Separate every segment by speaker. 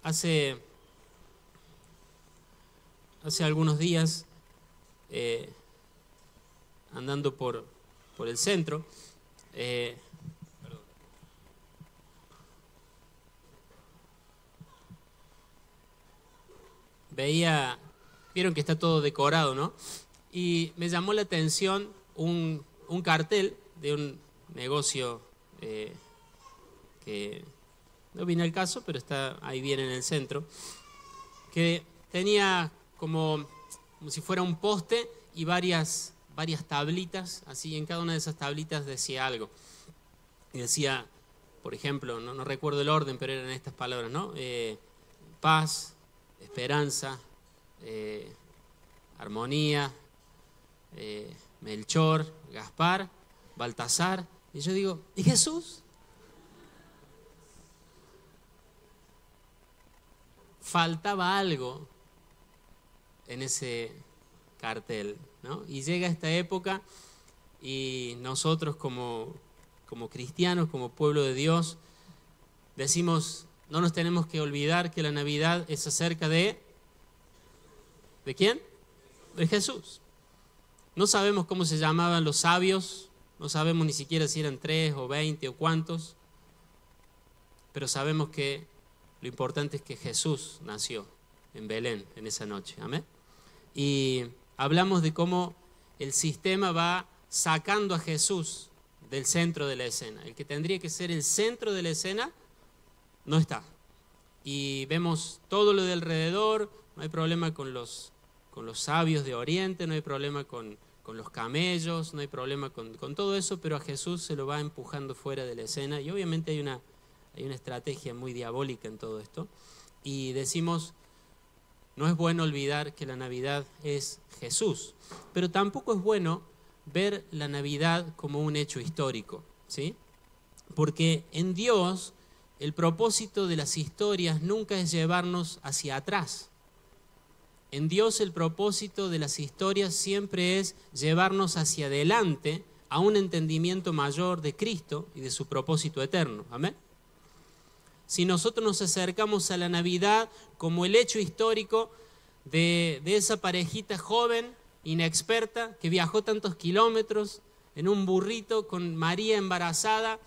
Speaker 1: Hace algunos días, andando por el centro, vieron que está todo decorado, ¿no? Y me llamó la atención un cartel de un negocio que no viene al caso, pero está ahí bien en el centro, que tenía como si fuera un poste y varias tablitas, así, en cada una de esas tablitas decía algo. Y decía, por ejemplo, no recuerdo el orden, pero eran estas palabras, ¿no? Paz, esperanza, armonía, Melchor, Gaspar, Baltasar. Y yo digo, ¿y Jesús? Faltaba algo en ese cartel, ¿no? Y llega esta época y nosotros como cristianos, como pueblo de Dios, decimos, no nos tenemos que olvidar que la Navidad es acerca ¿de quién? De Jesús. No sabemos cómo se llamaban los sabios, no sabemos ni siquiera si eran 3 o 20 o cuántos, pero sabemos que lo importante es que Jesús nació en Belén en esa noche. Amén. Y hablamos de cómo el sistema va sacando a Jesús del centro de la escena. El que tendría que ser el centro de la escena no está. Y vemos todo lo de alrededor. No hay problema con los sabios de Oriente, no hay problema con los camellos, no hay problema con todo eso, pero a Jesús se lo va empujando fuera de la escena. Y obviamente hay una estrategia muy diabólica en todo esto. Y decimos, no es bueno olvidar que la Navidad es Jesús, pero tampoco es bueno ver la Navidad como un hecho histórico, ¿sí? Porque en Dios el propósito de las historias nunca es llevarnos hacia atrás. En Dios el propósito de las historias siempre es llevarnos hacia adelante a un entendimiento mayor de Cristo y de su propósito eterno. Amén. Si nosotros nos acercamos a la Navidad como el hecho histórico de esa parejita joven, inexperta, que viajó tantos kilómetros en un burrito con María embarazada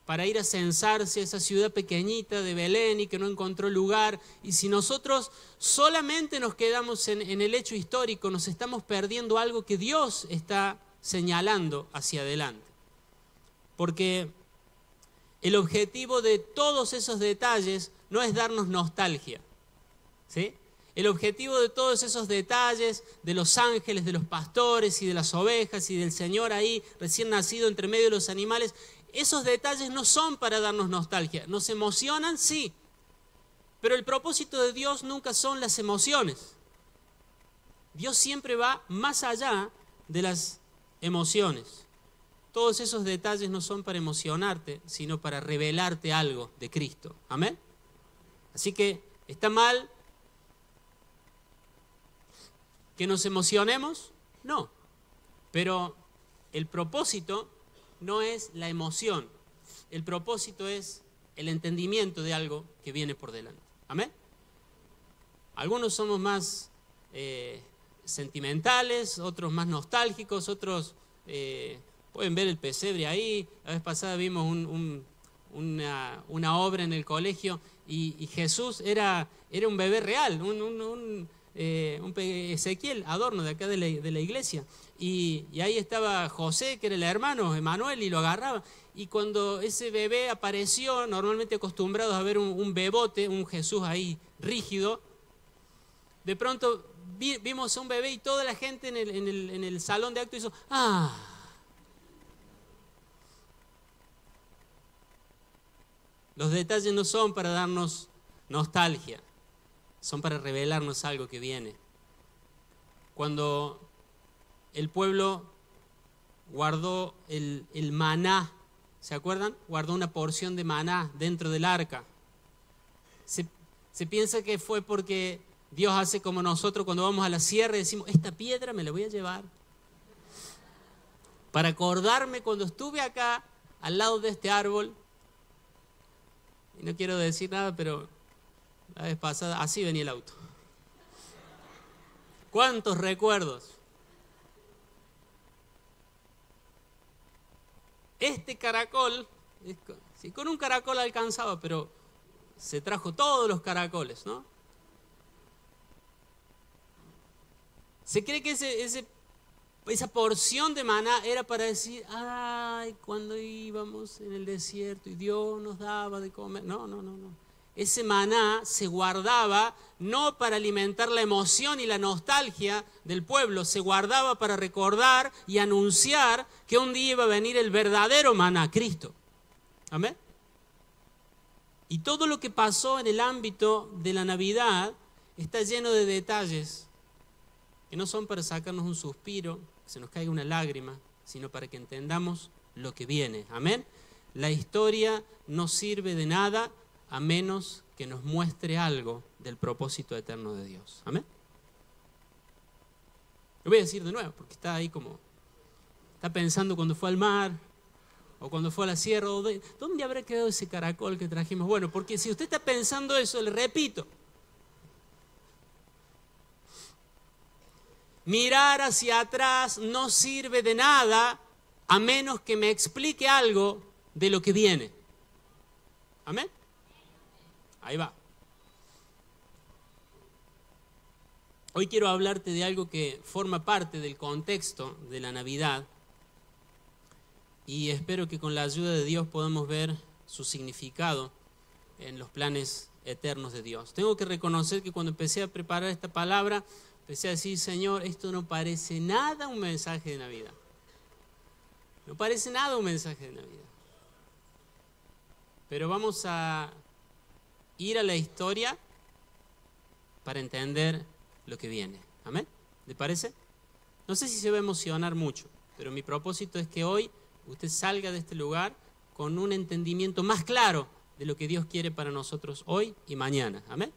Speaker 1: para ir a censarse a esa ciudad pequeñita de Belén y que no encontró lugar, y si nosotros solamente nos quedamos en el hecho histórico, nos estamos perdiendo algo que Dios está señalando hacia adelante. Porque el objetivo de todos esos detalles no es darnos nostalgia, ¿sí? El objetivo de todos esos detalles, de los ángeles, de los pastores y de las ovejas y del Señor ahí recién nacido entre medio de los animales, esos detalles no son para darnos nostalgia. ¿Nos emocionan? Sí. Pero el propósito de Dios nunca son las emociones. Dios siempre va más allá de las emociones. Todos esos detalles no son para emocionarte, sino para revelarte algo de Cristo. ¿Amén? Así que, ¿está mal que nos emocionemos? No. Pero el propósito no es la emoción. El propósito es el entendimiento de algo que viene por delante. ¿Amén? Algunos somos más sentimentales, otros más nostálgicos, otros pueden ver el pesebre ahí. La vez pasada vimos una obra en el colegio y Jesús era un bebé real, un Ezequiel, adorno de acá de la iglesia. Y ahí estaba José, que era el hermano, Emanuel, y lo agarraba. Y cuando ese bebé apareció, normalmente acostumbrados a ver un bebote, un Jesús ahí rígido, de pronto vimos a un bebé y toda la gente en el salón de actos hizo ¡ah! Los detalles no son para darnos nostalgia, son para revelarnos algo que viene. Cuando el pueblo guardó el maná, ¿se acuerdan? Guardó una porción de maná dentro del arca. Se piensa que fue porque Dios hace como nosotros cuando vamos a la sierra y decimos, esta piedra me la voy a llevar para acordarme cuando estuve acá al lado de este árbol Y no quiero decir nada, pero la vez pasada así venía el auto. ¿Cuántos recuerdos? Este caracol, sí, con un caracol alcanzaba, pero se trajo todos los caracoles, ¿no? Se cree que esa porción de maná era para decir, ay, cuando íbamos en el desierto y Dios nos daba de comer. No. Ese maná se guardaba no para alimentar la emoción y la nostalgia del pueblo, se guardaba para recordar y anunciar que un día iba a venir el verdadero maná, Cristo. Amén. Y todo lo que pasó en el ámbito de la Navidad está lleno de detalles que no son para sacarnos un suspiro, que se nos caiga una lágrima, sino para que entendamos lo que viene. Amén. La historia no sirve de nada a menos que nos muestre algo del propósito eterno de Dios. Amén. Lo voy a decir de nuevo, porque está ahí como, está pensando cuando fue al mar, o cuando fue a la sierra, o ¿dónde habrá quedado ese caracol que trajimos? Bueno, porque si usted está pensando eso, le repito, mirar hacia atrás no sirve de nada a menos que me explique algo de lo que viene. ¿Amén? Ahí va. Hoy quiero hablarte de algo que forma parte del contexto de la Navidad y espero que con la ayuda de Dios podamos ver su significado en los planes eternos de Dios. Tengo que reconocer que cuando empecé a preparar esta palabra, empecé a decir, Señor, esto no parece nada un mensaje de Navidad. No parece nada un mensaje de Navidad. Pero vamos a ir a la historia para entender lo que viene. ¿Amén? ¿Le parece? No sé si se va a emocionar mucho, pero mi propósito es que hoy usted salga de este lugar con un entendimiento más claro de lo que Dios quiere para nosotros hoy y mañana. ¿Amén?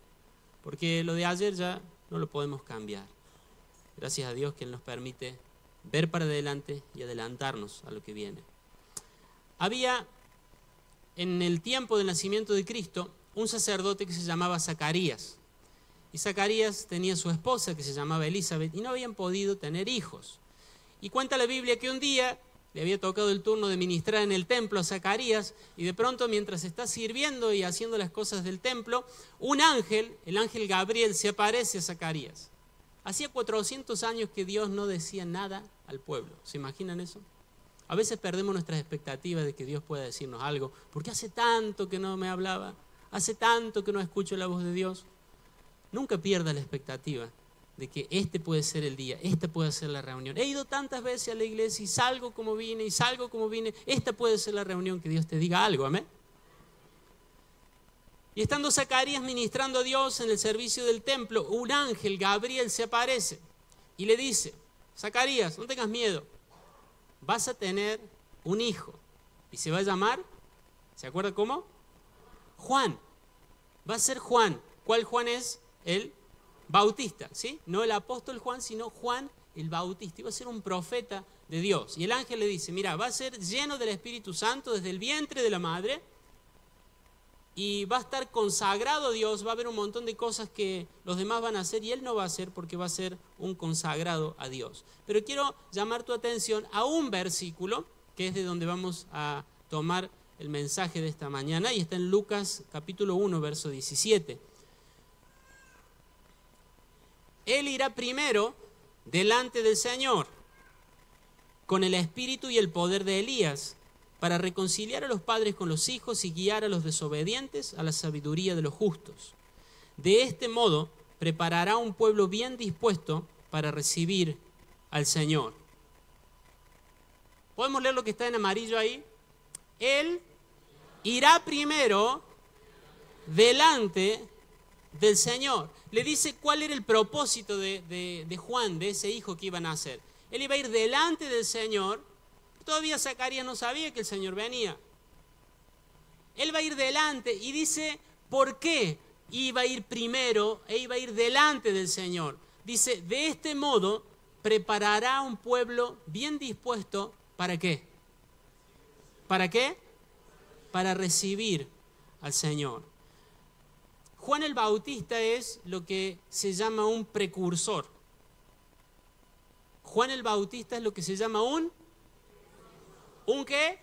Speaker 1: Porque lo de ayer ya no lo podemos cambiar. Gracias a Dios que Él nos permite ver para adelante y adelantarnos a lo que viene. Había en el tiempo del nacimiento de Cristo un sacerdote que se llamaba Zacarías. Y Zacarías tenía su esposa que se llamaba Elizabeth y no habían podido tener hijos. Y cuenta la Biblia que un día le había tocado el turno de ministrar en el templo a Zacarías y de pronto mientras está sirviendo y haciendo las cosas del templo, un ángel, el ángel Gabriel, se aparece a Zacarías. Hacía 400 años que Dios no decía nada al pueblo. ¿Se imaginan eso? A veces perdemos nuestras expectativas de que Dios pueda decirnos algo, porque hace tanto que no me hablaba, hace tanto que no escucho la voz de Dios. Nunca pierda la expectativa de que este puede ser el día, esta puede ser la reunión. He ido tantas veces a la iglesia y salgo como vine, esta puede ser la reunión que Dios te diga algo, amén. Y estando Zacarías ministrando a Dios en el servicio del templo, un ángel, Gabriel, se aparece y le dice, Zacarías, no tengas miedo, vas a tener un hijo y se va a llamar, ¿se acuerda cómo? Juan, va a ser Juan. ¿Cuál Juan es? El Bautista, ¿sí? No el apóstol Juan, sino Juan el Bautista. Iba a ser un profeta de Dios. Y el ángel le dice, mira, va a ser lleno del Espíritu Santo desde el vientre de la madre y va a estar consagrado a Dios, va a haber un montón de cosas que los demás van a hacer y él no va a hacer porque va a ser un consagrado a Dios. Pero quiero llamar tu atención a un versículo que es de donde vamos a tomar el mensaje de esta mañana y está en Lucas capítulo 1, verso 17. Él irá primero delante del Señor con el espíritu y el poder de Elías para reconciliar a los padres con los hijos y guiar a los desobedientes a la sabiduría de los justos. De este modo preparará un pueblo bien dispuesto para recibir al Señor. ¿Podemos leer lo que está en amarillo ahí? Él irá primero delante del Señor. Le dice cuál era el propósito de Juan, de ese hijo que iba a nacer. Él iba a ir delante del Señor. Todavía Zacarías no sabía que el Señor venía. Él va a ir delante y dice, ¿por qué iba a ir primero e iba a ir delante del Señor? Dice, de este modo preparará un pueblo bien dispuesto, ¿para qué? ¿Para qué? Para recibir al Señor. Juan el Bautista es lo que se llama un precursor. Juan el Bautista es lo que se llama ¿un qué?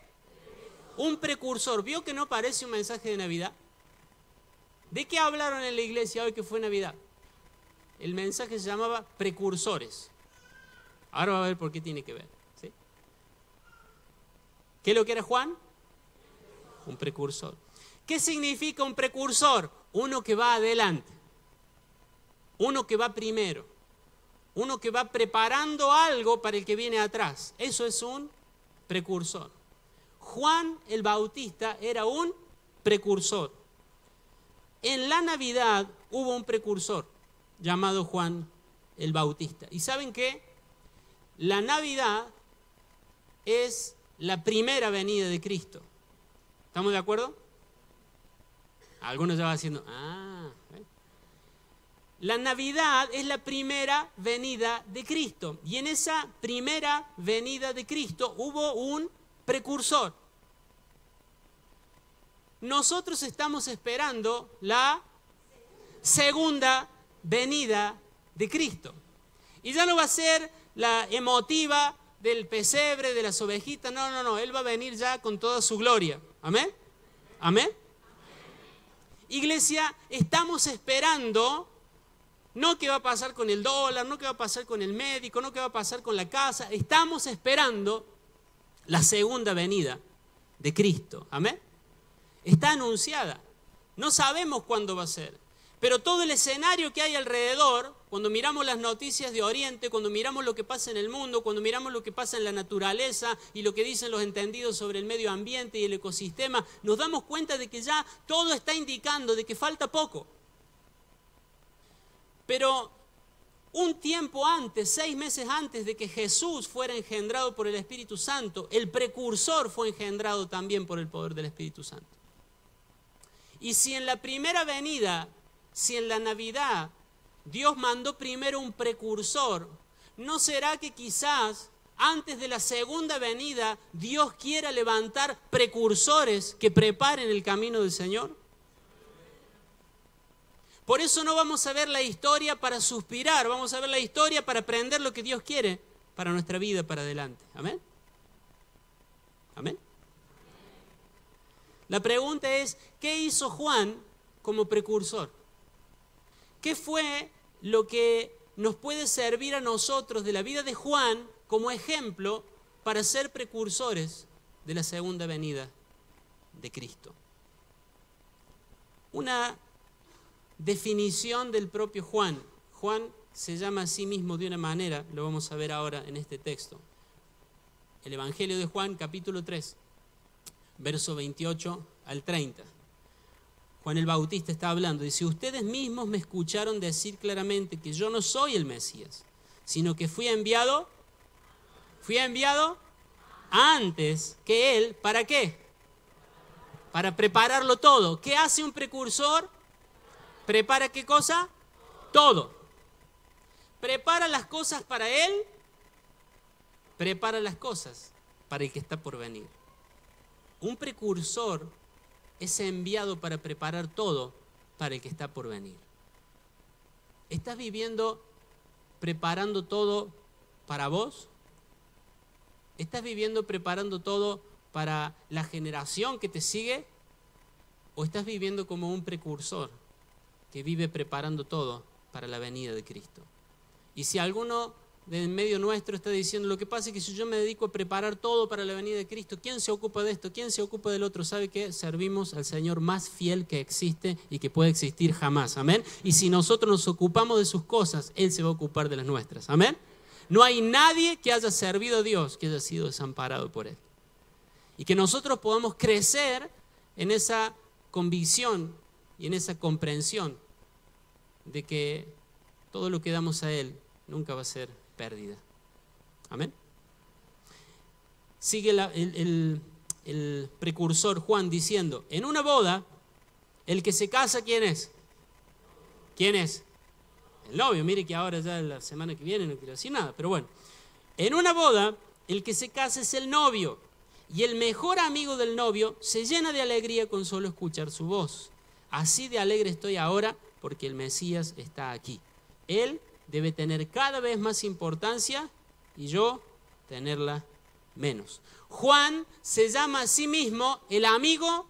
Speaker 1: Un precursor. ¿Vio que no parece un mensaje de Navidad? ¿De qué hablaron en la iglesia hoy que fue Navidad? El mensaje se llamaba precursores. Ahora va a ver por qué tiene que ver. ¿Sí? ¿Qué es lo que era Juan? Un precursor. ¿Qué significa un precursor? Uno que va adelante. Uno que va primero. Uno que va preparando algo para el que viene atrás. Eso es un precursor. Juan el Bautista era un precursor. En la Navidad hubo un precursor llamado Juan el Bautista. ¿Y saben qué? La Navidad es la primera venida de Cristo. ¿Estamos de acuerdo? Algunos ya van haciendo, La Navidad es la primera venida de Cristo. Y en esa primera venida de Cristo hubo un precursor. Nosotros estamos esperando la segunda venida de Cristo. Y ya no va a ser la emotiva del pesebre, de las ovejitas. No. Él va a venir ya con toda su gloria. ¿Amén? ¿Amén? Iglesia, estamos esperando, no qué va a pasar con el dólar, no qué va a pasar con el médico, no qué va a pasar con la casa. Estamos esperando la segunda venida de Cristo. ¿Amén? Está anunciada. No sabemos cuándo va a ser. Pero todo el escenario que hay alrededor, cuando miramos las noticias de Oriente, cuando miramos lo que pasa en el mundo, cuando miramos lo que pasa en la naturaleza y lo que dicen los entendidos sobre el medio ambiente y el ecosistema, nos damos cuenta de que ya todo está indicando de que falta poco. Pero un tiempo antes, 6 meses antes de que Jesús fuera engendrado por el Espíritu Santo, el precursor fue engendrado también por el poder del Espíritu Santo. Y si en la primera venida, si en la Navidad Dios mandó primero un precursor, ¿no será que quizás antes de la segunda venida Dios quiera levantar precursores que preparen el camino del Señor? Por eso no vamos a ver la historia para suspirar, vamos a ver la historia para aprender lo que Dios quiere para nuestra vida para adelante. ¿Amén? ¿Amén? La pregunta es, ¿qué hizo Juan como precursor? ¿Qué fue lo que nos puede servir a nosotros de la vida de Juan como ejemplo para ser precursores de la segunda venida de Cristo? Una definición del propio Juan. Juan se llama a sí mismo de una manera, lo vamos a ver ahora en este texto. El Evangelio de Juan, capítulo 3, verso 28 al 30. Juan el Bautista está hablando, dice, ustedes mismos me escucharon decir claramente que yo no soy el Mesías, sino que fui enviado antes que él, ¿para qué? Para prepararlo todo. ¿Qué hace un precursor? ¿Prepara qué cosa? Todo. ¿Prepara las cosas para él? Prepara las cosas para el que está por venir. Un precursor es enviado para preparar todo para el que está por venir. ¿Estás viviendo preparando todo para vos? ¿Estás viviendo preparando todo para la generación que te sigue? ¿O estás viviendo como un precursor que vive preparando todo para la venida de Cristo? Y si alguno de en medio nuestro está diciendo, lo que pasa es que si yo me dedico a preparar todo para la venida de Cristo, ¿quién se ocupa de esto? ¿Quién se ocupa del otro? ¿Sabe qué? Servimos al Señor más fiel que existe y que puede existir jamás. ¿Amén? Y si nosotros nos ocupamos de sus cosas, Él se va a ocupar de las nuestras. ¿Amén? No hay nadie que haya servido a Dios que haya sido desamparado por Él. Y que nosotros podamos crecer en esa convicción y en esa comprensión de que todo lo que damos a Él nunca va a ser pérdida. Amén. Sigue el precursor Juan diciendo, en una boda, el que se casa, ¿quién es? ¿Quién es? El novio. Mire que ahora ya la semana que viene no quiero decir nada, pero bueno. En una boda, el que se casa es el novio Y el mejor amigo del novio se llena de alegría con solo escuchar su voz. Así de alegre estoy ahora porque el Mesías está aquí. Él debe tener cada vez más importancia y yo tenerla menos. Juan se llama a sí mismo el amigo.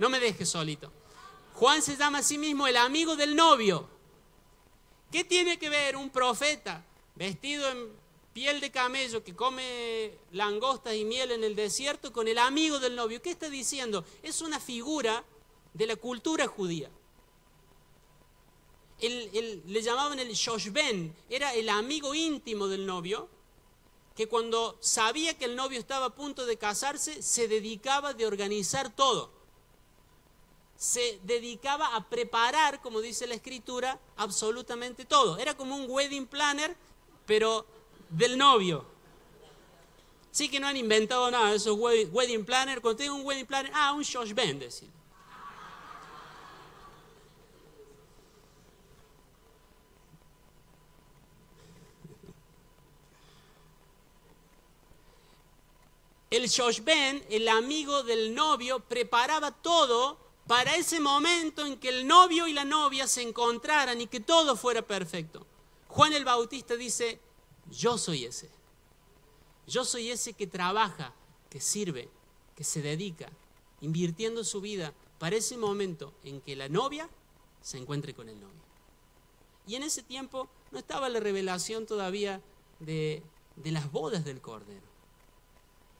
Speaker 1: No me dejes solito. Juan se llama a sí mismo el amigo del novio. ¿Qué tiene que ver un profeta vestido en piel de camello que come langostas y miel en el desierto con el amigo del novio? ¿Qué está diciendo? Es una figura de la cultura judía. Le llamaban el shoshben, era el amigo íntimo del novio, que cuando sabía que el novio estaba a punto de casarse, se dedicaba de organizar todo. Se dedicaba a preparar, como dice la escritura, absolutamente todo. Era como un wedding planner, pero del novio. Sí que no han inventado nada de esos wedding planner. Cuando tengo un wedding planner, un shoshben, decir. El shoshben, el amigo del novio, preparaba todo para ese momento en que el novio y la novia se encontraran y que todo fuera perfecto. Juan el Bautista dice, yo soy ese. Yo soy ese que trabaja, que sirve, que se dedica, invirtiendo su vida para ese momento en que la novia se encuentre con el novio. Y en ese tiempo no estaba la revelación todavía de las bodas del Cordero.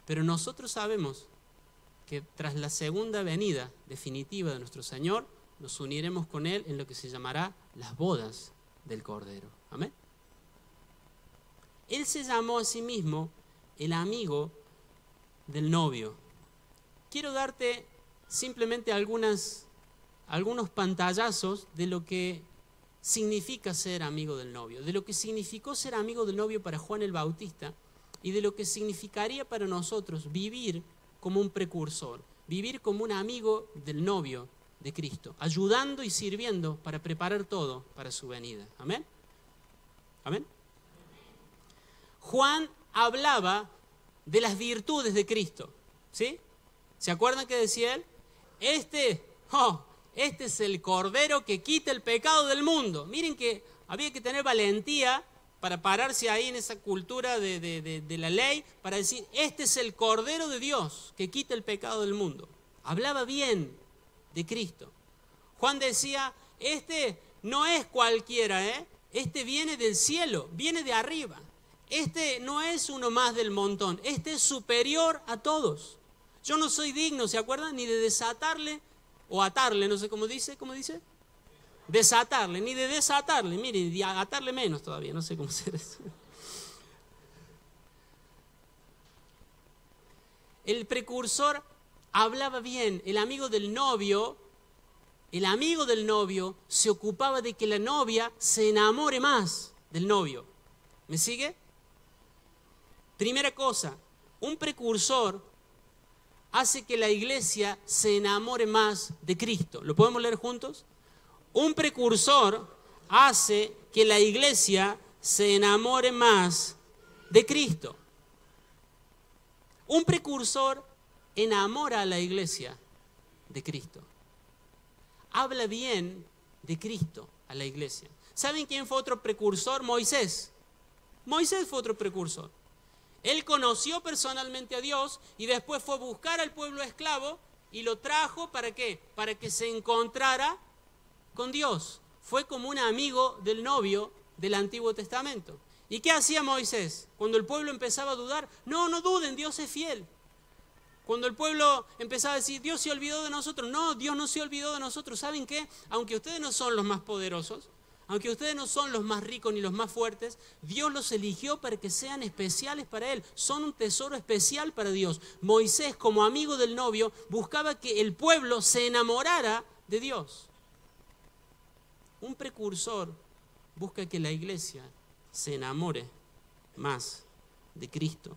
Speaker 1: Pero nosotros sabemos que tras la segunda venida definitiva de nuestro Señor, nos uniremos con Él en lo que se llamará las bodas del Cordero. Amén. Él se llamó a sí mismo el amigo del novio. Quiero darte simplemente algunos pantallazos de lo que significa ser amigo del novio, de lo que significó ser amigo del novio para Juan el Bautista y de lo que significaría para nosotros vivir como un precursor, vivir como un amigo del novio de Cristo, ayudando y sirviendo para preparar todo para su venida. ¿Amén? ¿Amén? Juan hablaba de las virtudes de Cristo, ¿sí? ¿Se acuerdan que decía él? Este es el Cordero que quita el pecado del mundo. Miren que había que tener valentía para pararse ahí en esa cultura de la ley, para decir, este es el Cordero de Dios que quita el pecado del mundo. Hablaba bien de Cristo. Juan decía, este no es cualquiera, este viene del cielo, viene de arriba. Este no es uno más del montón, este es superior a todos. Yo no soy digno, ¿se acuerdan? Ni de desatarle o atarle, no sé cómo dice. Desatarle, ni de desatarle, mire, y atarle menos todavía, no sé cómo hacer eso. El precursor hablaba bien, el amigo del novio se ocupaba de que la novia se enamore más del novio. ¿Me sigue? Primera cosa, un precursor hace que la iglesia se enamore más de Cristo. ¿Lo podemos leer juntos? Un precursor hace que la iglesia se enamore más de Cristo. Un precursor enamora a la iglesia de Cristo. Habla bien de Cristo a la iglesia. ¿Saben quién fue otro precursor? Moisés. Moisés fue otro precursor. Él conoció personalmente a Dios y después fue a buscar al pueblo esclavo y lo trajo ¿para qué? Para que se encontrara con Dios. Fue como un amigo del novio del Antiguo Testamento. ¿Y qué hacía Moisés? Cuando el pueblo empezaba a dudar, no duden, Dios es fiel. Cuando el pueblo empezaba a decir, Dios se olvidó de nosotros, no, Dios no se olvidó de nosotros. ¿Saben qué? Aunque ustedes no son los más poderosos, aunque ustedes no son los más ricos ni los más fuertes, Dios los eligió para que sean especiales para Él. Son un tesoro especial para Dios. Moisés, como amigo del novio, buscaba que el pueblo se enamorara de Dios. Un precursor busca que la iglesia se enamore más de Cristo.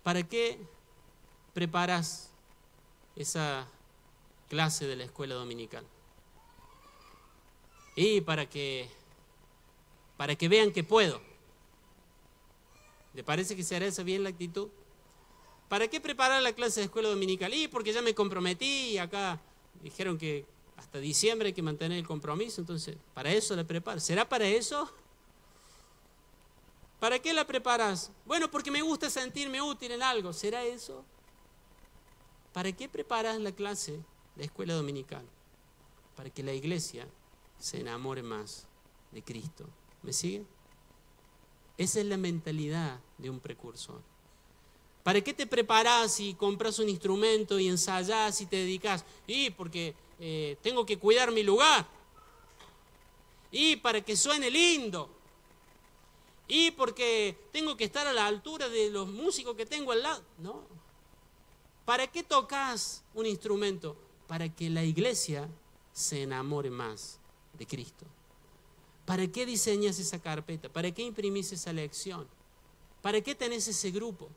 Speaker 1: ¿Para qué preparas esa clase de la escuela dominical? Y para que vean que puedo. ¿Le parece que será esa bien la actitud? ¿Para qué preparar la clase de escuela dominical? Y porque ya me comprometí y acá dijeron que hasta diciembre hay que mantener el compromiso, entonces, ¿para eso la preparo? ¿Será para eso? ¿Para qué la preparas? Bueno, porque me gusta sentirme útil en algo. ¿Será eso? ¿Para qué preparas la clase de escuela dominical? Para que la iglesia se enamore más de Cristo. ¿Me siguen? Esa es la mentalidad de un precursor. ¿Para qué te preparas y compras un instrumento y ensayás y te dedicas? Y porque tengo que cuidar mi lugar. Y para que suene lindo. Y porque tengo que estar a la altura de los músicos que tengo al lado. No. ¿Para qué tocas un instrumento? Para que la iglesia se enamore más de Cristo. ¿Para qué diseñas esa carpeta? ¿Para qué imprimís esa lección? ¿Para qué tenés ese grupo?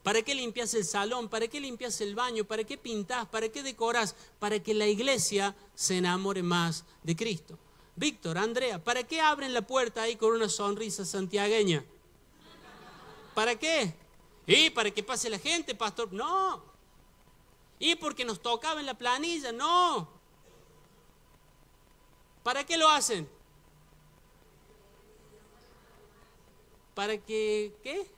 Speaker 1: ¿Para qué limpias el salón? ¿Para qué limpias el baño? ¿Para qué pintás? ¿Para qué decorás? Para que la iglesia se enamore más de Cristo. Víctor, Andrea, ¿para qué abren la puerta ahí con una sonrisa santiagueña? ¿Para qué? ¿Y para que pase la gente, pastor? No. ¿Y porque nos tocaba en la planilla? No. ¿Para qué lo hacen? ¿Para que qué?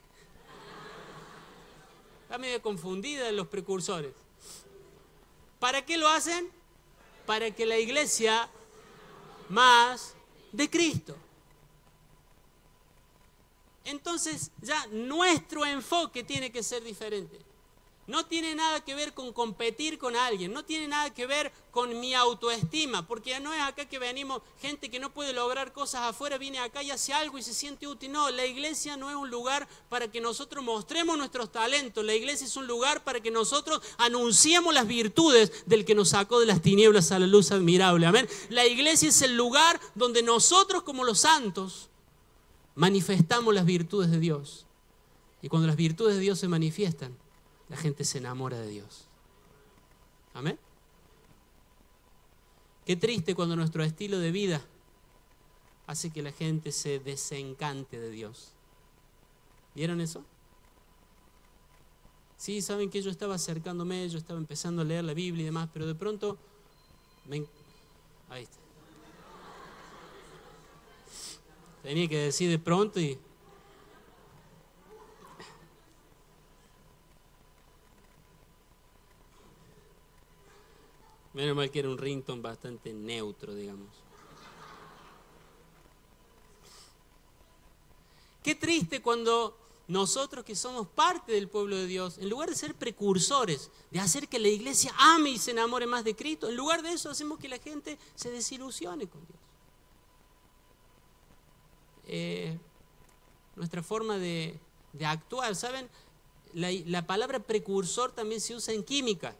Speaker 1: Está medio confundida los precursores. ¿Para qué lo hacen? Para que la iglesia más de Cristo. Entonces ya nuestro enfoque tiene que ser diferente. No tiene nada que ver con competir con alguien, no tiene nada que ver con mi autoestima, porque no es acá que venimos, gente que no puede lograr cosas afuera, viene acá y hace algo y se siente útil. No, la iglesia no es un lugar para que nosotros mostremos nuestros talentos, la iglesia es un lugar para que nosotros anunciemos las virtudes del que nos sacó de las tinieblas a la luz admirable. Amén. La iglesia es el lugar donde nosotros como los santos manifestamos las virtudes de Dios. Y cuando las virtudes de Dios se manifiestan, la gente se enamora de Dios. Amén. Qué triste cuando nuestro estilo de vida hace que la gente se desencante de Dios. ¿Vieron eso? Sí, saben que yo estaba acercándome, yo estaba empezando a leer la Biblia y demás, pero de pronto ahí está. Tenía que decir de pronto y menos mal que era un ringtone bastante neutro, digamos. Qué triste cuando nosotros que somos parte del pueblo de Dios, en lugar de ser precursores, de hacer que la iglesia ame y se enamore más de Cristo, en lugar de eso hacemos que la gente se desilusione con Dios. Nuestra forma de actuar, ¿saben? La palabra precursor también se usa en química.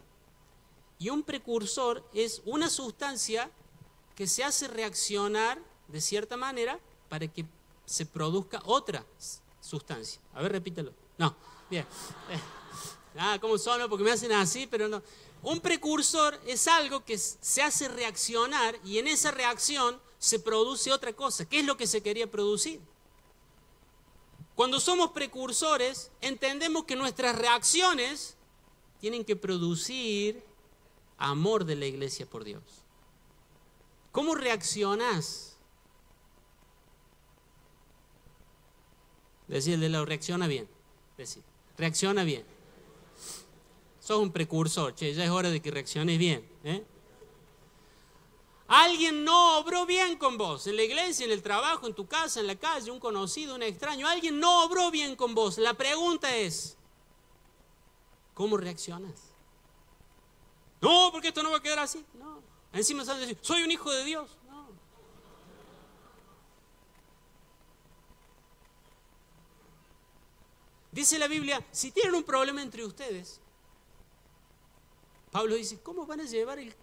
Speaker 1: Y un precursor es una sustancia que se hace reaccionar de cierta manera para que se produzca otra sustancia. A ver, repítelo. No, bien. ¿Cómo son? Porque me hacen así, pero no. Un precursor es algo que se hace reaccionar y en esa reacción se produce otra cosa. ¿Qué es lo que se quería producir? Cuando somos precursores, entendemos que nuestras reacciones tienen que producir amor de la iglesia por Dios. ¿Cómo reaccionás? Decir el de lado, reacciona bien. Decir, reacciona bien. Sos un precursor, che, ya es hora de que reacciones bien. Alguien no obró bien con vos, en la iglesia, en el trabajo, en tu casa, en la calle, un conocido, un extraño. Alguien no obró bien con vos. La pregunta es, ¿cómo reaccionas? No, porque esto no va a quedar así. No. Encima salen a decir, soy un hijo de Dios. No. Dice la Biblia, si tienen un problema entre ustedes, Pablo dice, ¿cómo van a llevar el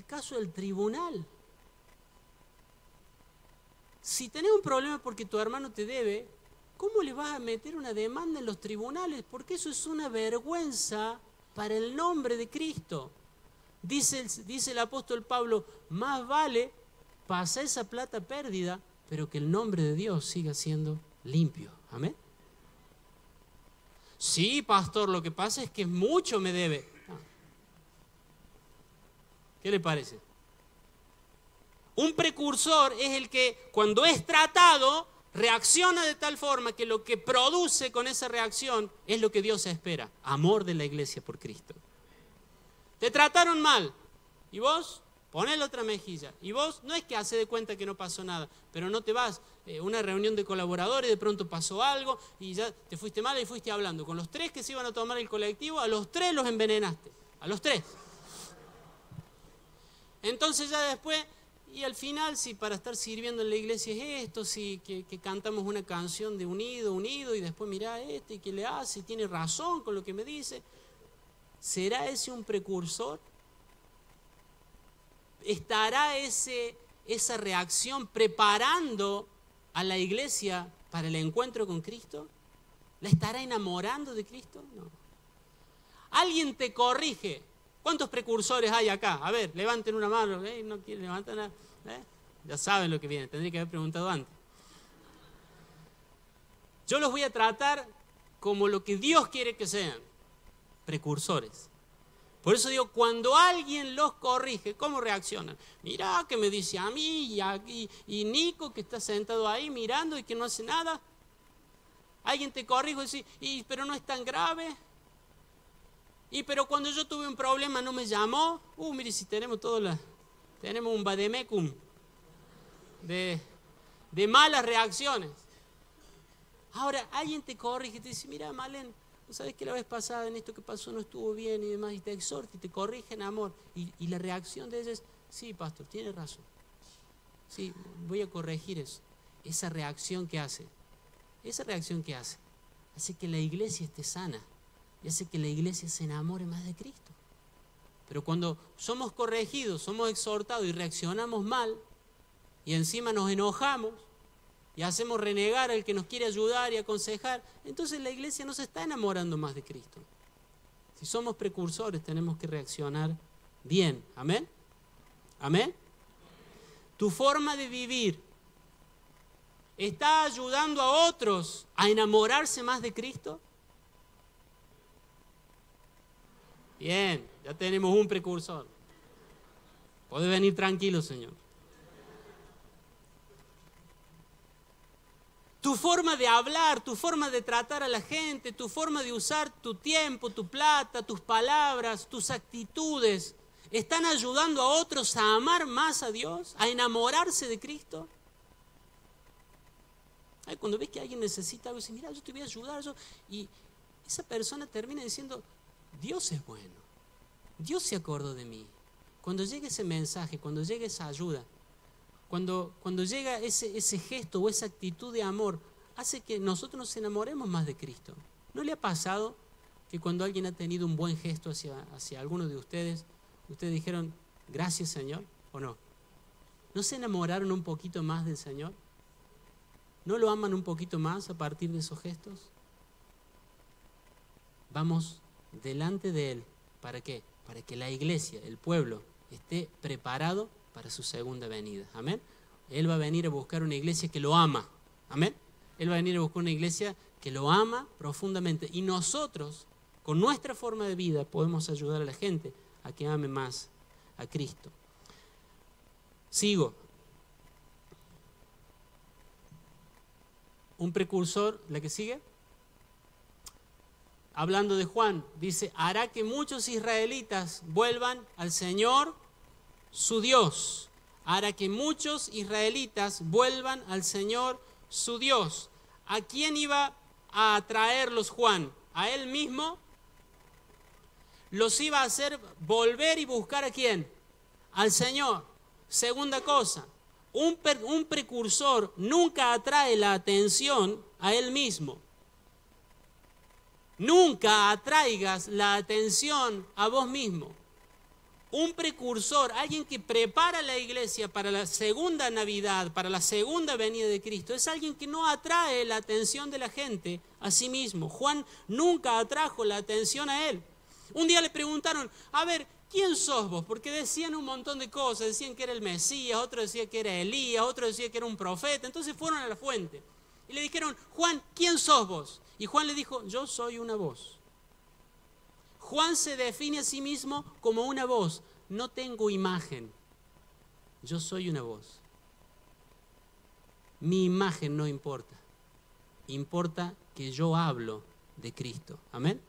Speaker 1: caso al tribunal? Si tenés un problema porque tu hermano te debe, ¿cómo le vas a meter una demanda en los tribunales? Porque eso es una vergüenza para el nombre de Cristo. Dice el apóstol Pablo, más vale pasar esa plata pérdida, pero que el nombre de Dios siga siendo limpio. Amén. Sí, pastor, lo que pasa es que mucho me debe. ¿Qué le parece? Un precursor es el que cuando es tratado reacciona de tal forma que lo que produce con esa reacción es lo que Dios espera. Amor de la iglesia por Cristo. Te trataron mal y vos ponés la otra mejilla. Y vos no es que hace de cuenta que no pasó nada, pero no te vas a una reunión de colaboradores, de pronto pasó algo y ya te fuiste mal y fuiste hablando. Con los 3 que se iban a tomar el colectivo, a los 3 los envenenaste. A los 3. Entonces ya después, y al final, si para estar sirviendo en la iglesia es esto, si que cantamos una canción de unido, y después mirá y qué le hace, y tiene razón con lo que me dice, ¿será ese un precursor? ¿Estará esa reacción preparando a la iglesia para el encuentro con Cristo? ¿La estará enamorando de Cristo? No. Alguien te corrige. ¿Cuántos precursores hay acá? A ver, levanten una mano. No quieren levantar nada. Ya saben lo que viene, tendría que haber preguntado antes. Yo los voy a tratar como lo que Dios quiere que sean, precursores. Por eso digo, cuando alguien los corrige, ¿cómo reaccionan? Mirá que me dice a mí y Nico que está sentado ahí mirando y que no hace nada. Alguien te corrige y dice, pero no es tan grave. Pero cuando yo tuve un problema no me llamó. Mire si tenemos tenemos un vademecum de malas reacciones. Ahora, alguien te corrige y te dice, mira, Malén, ¿vos sabés que la vez pasada en esto que pasó no estuvo bien y demás? Y te exhorta y te corrige en amor. Y la reacción de ella es, sí, pastor, tiene razón. Sí, voy a corregir eso. Esa reacción que hace hace que la iglesia esté sana y hace que la iglesia se enamore más de Cristo. Pero cuando somos corregidos, somos exhortados y reaccionamos mal y encima nos enojamos y hacemos renegar al que nos quiere ayudar y aconsejar, entonces la iglesia no se está enamorando más de Cristo. Si somos precursores tenemos que reaccionar bien. ¿Amén? ¿Amén? Tu forma de vivir está ayudando a otros a enamorarse más de Cristo. Bien, ya tenemos un precursor. Podés venir tranquilo, Señor. Tu forma de hablar, tu forma de tratar a la gente, tu forma de usar tu tiempo, tu plata, tus palabras, tus actitudes, ¿están ayudando a otros a amar más a Dios, a enamorarse de Cristo? Cuando ves que alguien necesita algo, dices, mira, yo te voy a ayudar. Y esa persona termina diciendo, Dios es bueno, Dios se acordó de mí. Cuando llegue ese mensaje, cuando llegue esa ayuda, cuando llega ese gesto o esa actitud de amor, hace que nosotros nos enamoremos más de Cristo. ¿No le ha pasado que cuando alguien ha tenido un buen gesto hacia alguno de ustedes, ustedes dijeron, gracias Señor, o no? ¿No se enamoraron un poquito más del Señor? ¿No lo aman un poquito más a partir de esos gestos? Vamos delante de Él. ¿Para qué? Para que la iglesia, el pueblo, esté preparado para su segunda venida. ¿Amén? Él va a venir a buscar una iglesia que lo ama. ¿Amén? Él va a venir a buscar una iglesia que lo ama profundamente. Y nosotros, con nuestra forma de vida, podemos ayudar a la gente a que ame más a Cristo. Sigo. Un precursor, la que sigue. Hablando de Juan, dice, hará que muchos israelitas vuelvan al Señor su Dios. Hará que muchos israelitas vuelvan al Señor su Dios. ¿A quién iba a atraerlos Juan? ¿A él mismo? Los iba a hacer volver y buscar ¿a quién? Al Señor. Segunda cosa, un precursor nunca atrae la atención a él mismo. Nunca atraigas la atención a vos mismo. Un precursor, alguien que prepara la iglesia para la segunda Navidad, para la segunda venida de Cristo, es alguien que no atrae la atención de la gente a sí mismo. Juan nunca atrajo la atención a él. Un día le preguntaron, a ver, ¿quién sos vos? Porque decían un montón de cosas, decían que era el Mesías, otro decía que era Elías, otro decía que era un profeta. Entonces fueron a la fuente y le dijeron, Juan, ¿quién sos vos? Y Juan le dijo, yo soy una voz. Juan se define a sí mismo como una voz. No tengo imagen. Yo soy una voz. Mi imagen no importa. Importa que yo hablo de Cristo. Amén.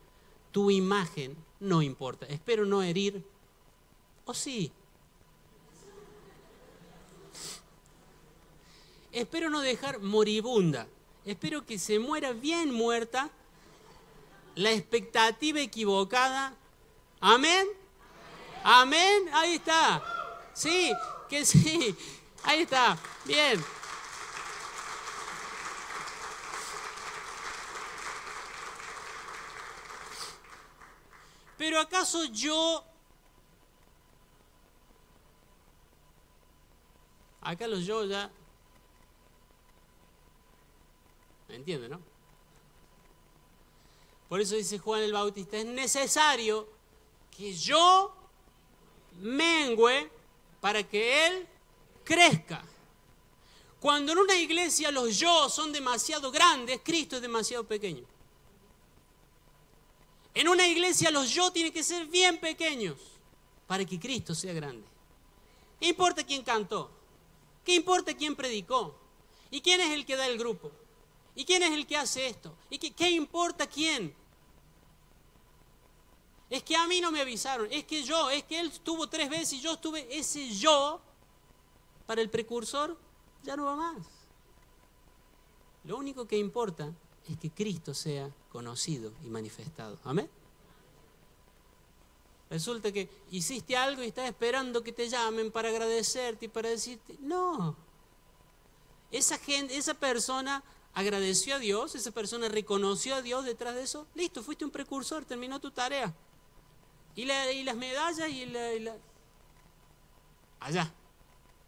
Speaker 1: Tu imagen no importa. Espero no herir. ¿O sí? Espero no dejar moribunda. Espero que se muera bien muerta la expectativa equivocada. Amén. Amén. Ahí está. Sí, que sí. Ahí está. Bien. Pero ¿acaso yo? Acá los yo ya... ¿Me entienden, no? Por eso dice Juan el Bautista, es necesario que yo mengüe para que Él crezca. Cuando en una iglesia los yo son demasiado grandes, Cristo es demasiado pequeño. En una iglesia los yo tienen que ser bien pequeños para que Cristo sea grande. ¿Qué importa quién cantó? ¿Qué importa quién predicó? ¿Y quién es el que da el grupo? ¿Y quién es el que hace esto? ¿Y qué importa quién? Es que a mí no me avisaron, es que él estuvo 3 veces y yo estuve, ese yo, para el precursor, ya no va más. Lo único que importa es que Cristo sea conocido y manifestado. ¿Amén? Resulta que hiciste algo y estás esperando que te llamen para agradecerte y para decirte, no. Esa persona agradeció a Dios, esa persona reconoció a Dios detrás de eso, listo, fuiste un precursor, terminó tu tarea. Y las medallas allá,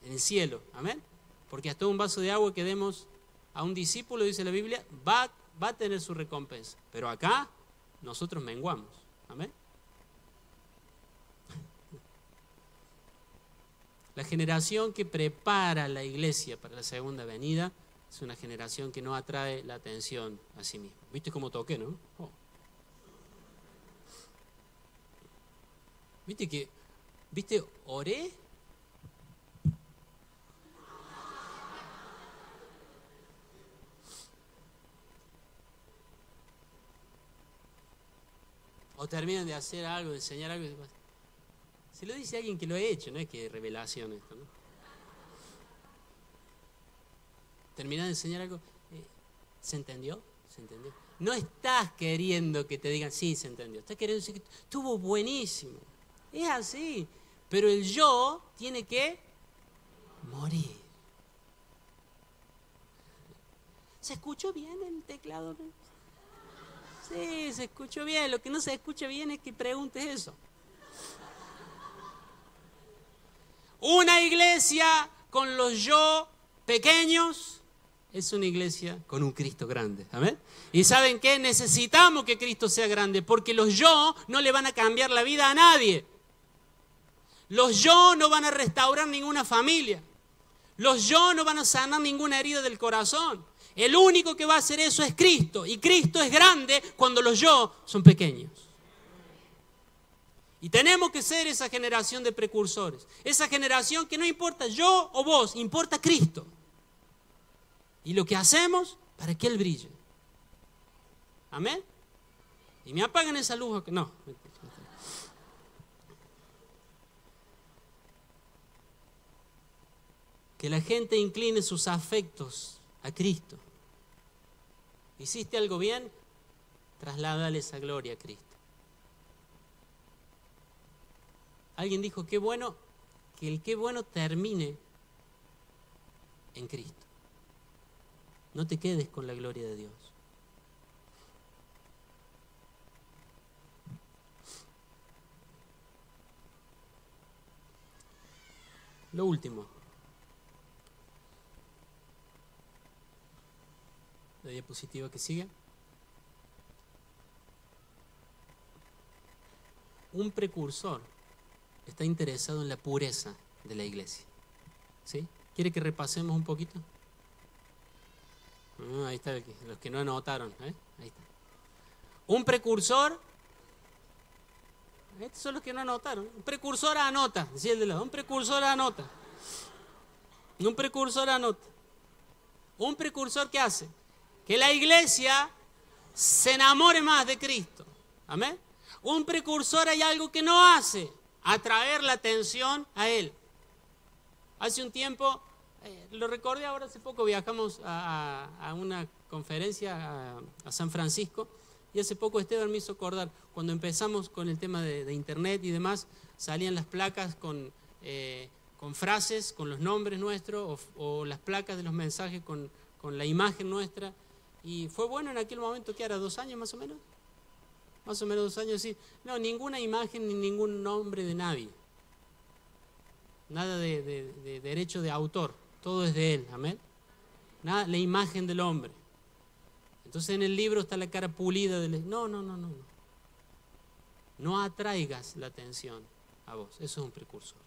Speaker 1: en el cielo, amén. Porque hasta un vaso de agua que demos a un discípulo, dice la Biblia, va a tener su recompensa. Pero acá nosotros menguamos, amén. La generación que prepara la iglesia para la segunda venida es una generación que no atrae la atención a sí misma. ¿Viste cómo toqué, no? Oh. ¿Viste? Oré. O terminan de hacer algo, de enseñar algo. Se lo dice a alguien que lo ha hecho, no es que revelación esto, ¿no? Terminan de enseñar algo. ¿Se entendió? ¿Se entendió? No estás queriendo que te digan, sí, se entendió. Estás queriendo decir que estuvo buenísimo. Es así. Pero el yo tiene que morir. ¿Se escuchó bien el teclado? Sí, se escuchó bien. Lo que no se escucha bien es que preguntes eso. Una iglesia con los yo pequeños es una iglesia con un Cristo grande. ¿Amén? ¿Y saben qué? Necesitamos que Cristo sea grande porque los yo no le van a cambiar la vida a nadie. Los yo no van a restaurar ninguna familia. Los yo no van a sanar ninguna herida del corazón. El único que va a hacer eso es Cristo. Y Cristo es grande cuando los yo son pequeños. Y tenemos que ser esa generación de precursores. Esa generación que no importa yo o vos, importa Cristo. Y lo que hacemos para que Él brille. ¿Amén? Y me apagan esa luz. No. Que la gente incline sus afectos a Cristo. ¿Hiciste algo bien? Trasládale esa gloria a Cristo. Alguien dijo, qué bueno, que el qué bueno termine en Cristo. No te quedes con la gloria de Dios. Lo último. La diapositiva que sigue. Un precursor está interesado en la pureza de la iglesia. ¿Sí? ¿Quiere que repasemos un poquito? Ahí está, los que no anotaron. Ahí está. Un precursor. Estos son los que no anotaron. Un precursor anota, decía el de lado. Un precursor anota. Un precursor anota. Un precursor, ¿qué hace? Que la iglesia se enamore más de Cristo. Amén. Un precursor hay algo que no hace: atraer la atención a Él. Hace un tiempo, lo recordé ahora, hace poco viajamos a una conferencia a San Francisco, y hace poco Esteban me hizo acordar, cuando empezamos con el tema de internet y demás, salían las placas con frases, con los nombres nuestros, o las placas de los mensajes con la imagen nuestra, y fue bueno en aquel momento, ¿qué era? ¿2 años más o menos? Más o menos 2 años, sí. No, ninguna imagen ni ningún nombre de nadie. Nada de derecho de autor. Todo es de Él, amén. Nada, la imagen del hombre. Entonces en el libro está la cara pulida del... No. No atraigas la atención a vos. Eso es un precursor.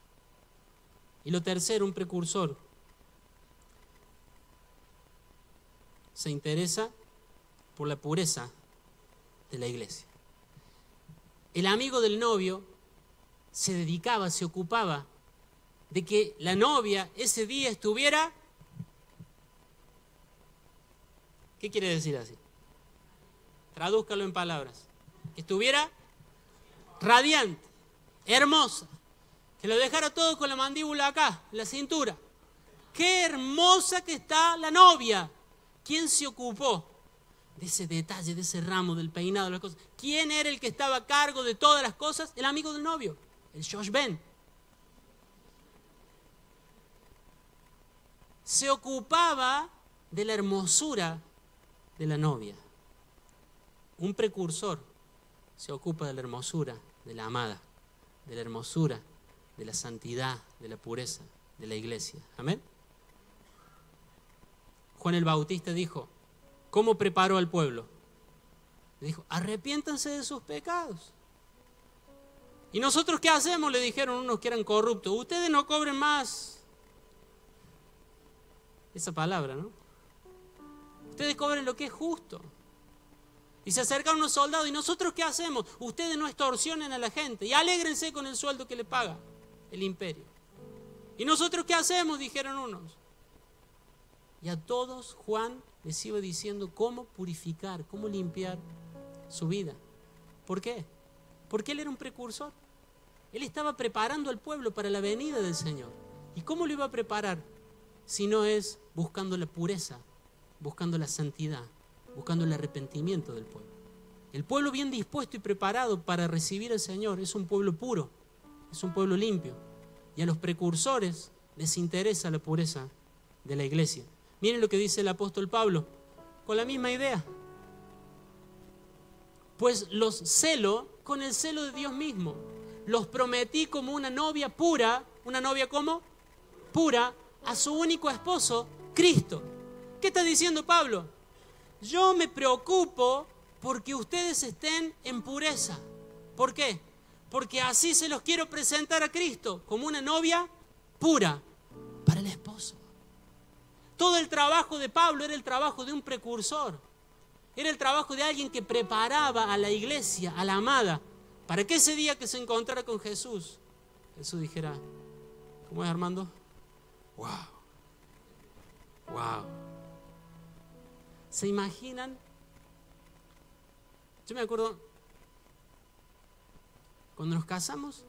Speaker 1: Y lo tercero, un precursor se interesa por la pureza de la iglesia. El amigo del novio se dedicaba, se ocupaba de que la novia ese día estuviera... ¿Qué quiere decir así? Tradúzcalo en palabras. Que estuviera radiante, hermosa, que lo dejara todo con la mandíbula acá, en la cintura. ¡Qué hermosa que está la novia! ¿Quién se ocupó de ese detalle, de ese ramo, del peinado, de las cosas? ¿Quién era el que estaba a cargo de todas las cosas? El amigo del novio, el Josh Ben. Se ocupaba de la hermosura de la novia. Un precursor se ocupa de la hermosura de la amada, de la hermosura, de la santidad, de la pureza de la iglesia. Amén. Juan el Bautista dijo, ¿cómo preparó al pueblo? Le dijo, arrepiéntanse de sus pecados. ¿Y nosotros qué hacemos? Le dijeron unos que eran corruptos. Ustedes no cobren más. Esa palabra, ¿no? Ustedes cobren lo que es justo. Y se acercaron unos soldados. ¿Y nosotros qué hacemos? Ustedes no extorsionen a la gente y alégrense con el sueldo que le paga el imperio. ¿Y nosotros qué hacemos? Dijeron unos. Y a todos Juan les iba diciendo cómo purificar, cómo limpiar su vida. ¿Por qué? Porque él era un precursor. Él estaba preparando al pueblo para la venida del Señor. ¿Y cómo lo iba a preparar? Si no es buscando la pureza, buscando la santidad, buscando el arrepentimiento del pueblo. El pueblo bien dispuesto y preparado para recibir al Señor es un pueblo puro, es un pueblo limpio. Y a los precursores les interesa la pureza de la iglesia. Miren lo que dice el apóstol Pablo, con la misma idea. Pues los celo con el celo de Dios mismo. Los prometí como una novia pura. ¿Una novia cómo? Pura a su único esposo, Cristo. ¿Qué está diciendo Pablo? Yo me preocupo porque ustedes estén en pureza. ¿Por qué? Porque así se los quiero presentar a Cristo como una novia pura para el esposo. Todo el trabajo de Pablo era el trabajo de un precursor. Era el trabajo de alguien que preparaba a la iglesia, a la amada, para que ese día que se encontrara con Jesús, Jesús dijera, ¿cómo es, Armando? ¡Wow! ¡Wow! ¿Se imaginan? Yo me acuerdo, cuando nos casamos,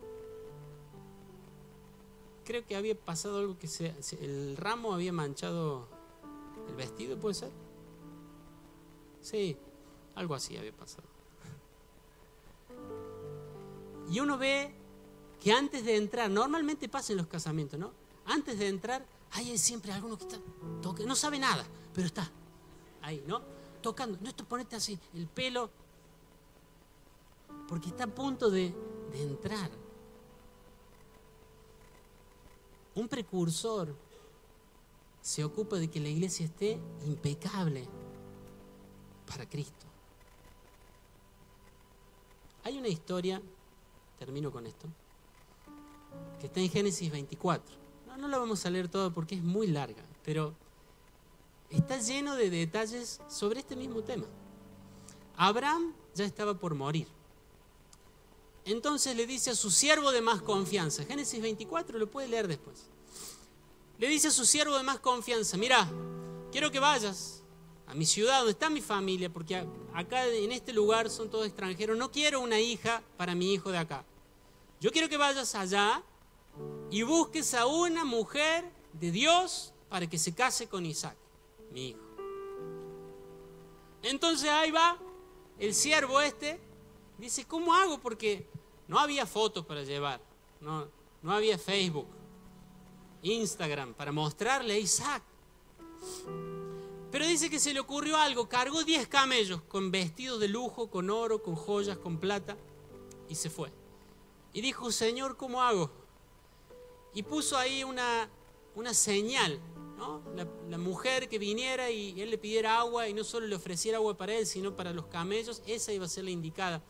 Speaker 1: creo que había pasado algo que el ramo había manchado el vestido, ¿puede ser? Sí, algo así había pasado. Y uno ve que antes de entrar, normalmente pasa en los casamientos, ¿no? Antes de entrar, hay siempre alguno que está tocando, no sabe nada, pero está ahí, ¿no? Tocando, no, esto ponete así, el pelo, porque está a punto de entrar. Un precursor se ocupa de que la iglesia esté impecable para Cristo. Hay una historia, termino con esto, que está en Génesis 24. No la vamos a leer toda porque es muy larga, pero está lleno de detalles sobre este mismo tema. Abraham ya estaba por morir. Entonces le dice a su siervo de más confianza, Génesis 24, lo puede leer después. Le dice a su siervo de más confianza, mira, quiero que vayas a mi ciudad donde está mi familia, porque acá en este lugar son todos extranjeros, no quiero una hija para mi hijo de acá. Yo quiero que vayas allá y busques a una mujer de Dios para que se case con Isaac, mi hijo. Entonces ahí va el siervo dice, ¿cómo hago? Porque no había fotos para llevar, no había Facebook, Instagram para mostrarle a Isaac. Pero dice que se le ocurrió algo, cargó 10 camellos con vestidos de lujo, con oro, con joyas, con plata, y se fue. Y dijo, Señor, ¿cómo hago? Y puso ahí una señal, ¿no? La mujer que viniera y él le pidiera agua, y no solo le ofreciera agua para él, sino para los camellos, esa iba a ser la indicada.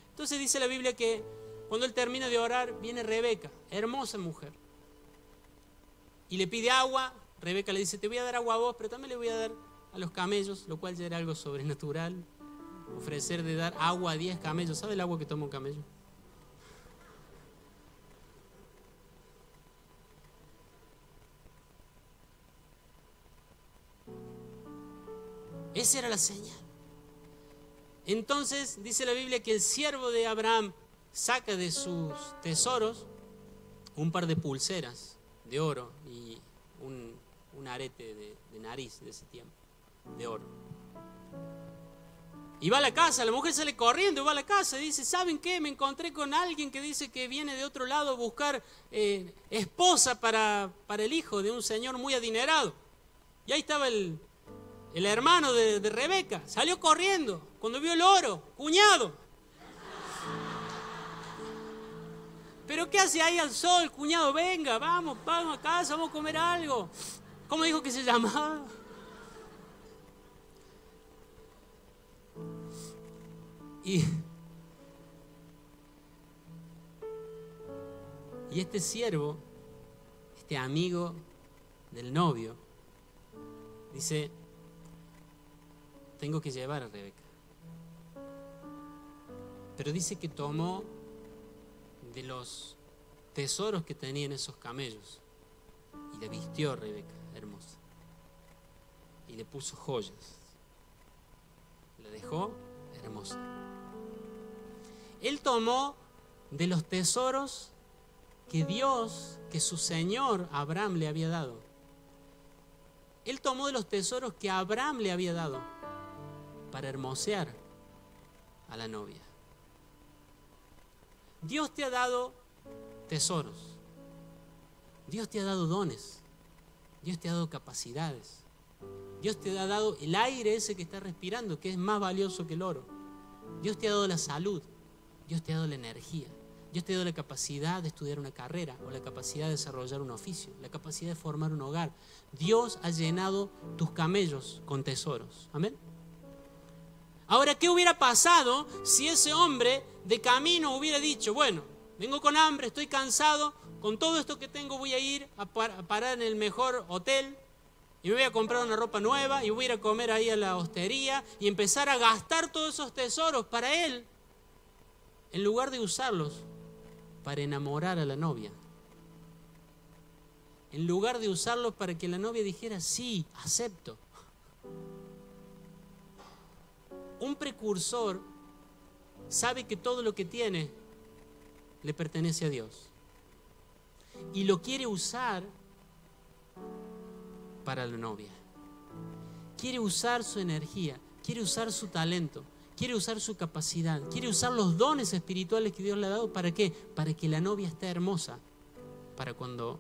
Speaker 1: Entonces dice la Biblia que cuando él termina de orar, viene Rebeca, hermosa mujer, y le pide agua. Rebeca le dice, te voy a dar agua a vos, pero también le voy a dar a los camellos, lo cual ya era algo sobrenatural, ofrecer de dar agua a 10 camellos. ¿Sabe el agua que toma un camello? Esa era la señal. Entonces dice la Biblia que el siervo de Abraham saca de sus tesoros un par de pulseras de oro y un arete de nariz de ese tiempo, de oro. Y va a la casa, la mujer sale corriendo y va a la casa y dice, ¿saben qué? Me encontré con alguien que dice que viene de otro lado a buscar esposa para el hijo de un señor muy adinerado. Y ahí estaba el hermano de Rebeca, salió corriendo cuando vio el oro, cuñado. ¿Pero qué hace ahí al sol, cuñado? Venga, vamos a casa, vamos a comer algo. ¿Cómo dijo que se llamaba? Y este siervo, este amigo del novio, dice, tengo que llevar a Rebeca. Pero dice que tomó de los tesoros que tenían esos camellos y le vistió a Rebeca, hermosa, y le puso joyas, la dejó hermosa. Él tomó de los tesoros que Dios, que su Señor Abraham le había dado. Él tomó de los tesoros que Abraham le había dado para hermosear a la novia. Dios te ha dado tesoros, Dios te ha dado dones, Dios te ha dado capacidades, Dios te ha dado el aire ese que estás respirando, que es más valioso que el oro. Dios te ha dado la salud, Dios te ha dado la energía, Dios te ha dado la capacidad de estudiar una carrera o la capacidad de desarrollar un oficio, la capacidad de formar un hogar. Dios ha llenado tus camellos con tesoros. Amén. Ahora, ¿qué hubiera pasado si ese hombre de camino hubiera dicho, bueno, vengo con hambre, estoy cansado, con todo esto que tengo voy a ir a parar en el mejor hotel y me voy a comprar una ropa nueva y voy a ir a comer ahí a la hostería y empezar a gastar todos esos tesoros para él, en lugar de usarlos para enamorar a la novia? En lugar de usarlos para que la novia dijera, sí, acepto. Un precursor sabe que todo lo que tiene le pertenece a Dios y lo quiere usar para la novia. Quiere usar su energía, quiere usar su talento, quiere usar su capacidad, quiere usar los dones espirituales que Dios le ha dado. ¿Para qué? Para que la novia esté hermosa para cuando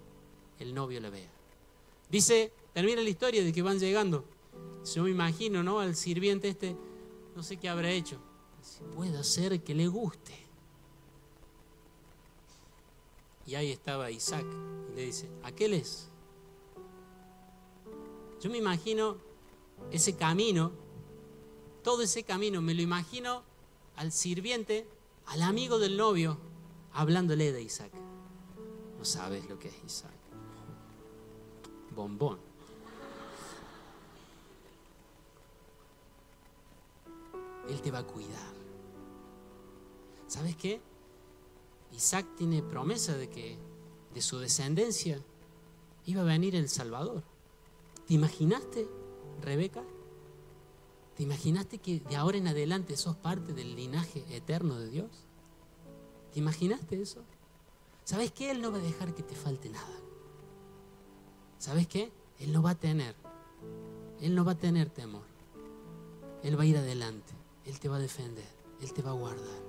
Speaker 1: el novio la vea. Dice, termina la historia de que van llegando. Yo me imagino, ¿no?, al sirviente no sé qué habrá hecho. Si puede ser que le guste. Y ahí estaba Isaac y le dice, ¿aquel es? Yo me imagino ese camino, todo ese camino, me lo imagino al sirviente, al amigo del novio, hablándole de Isaac. No sabes lo que es Isaac. Bombón. Él te va a cuidar. ¿Sabes qué? Isaac tiene promesa de que de su descendencia iba a venir el Salvador. ¿Te imaginaste, Rebeca? ¿Te imaginaste que de ahora en adelante sos parte del linaje eterno de Dios? ¿Te imaginaste eso? ¿Sabes qué? Él no va a dejar que te falte nada. ¿Sabes qué? Él no va a tener temor. Él va a ir adelante. Él te va a defender. Él te va a guardar.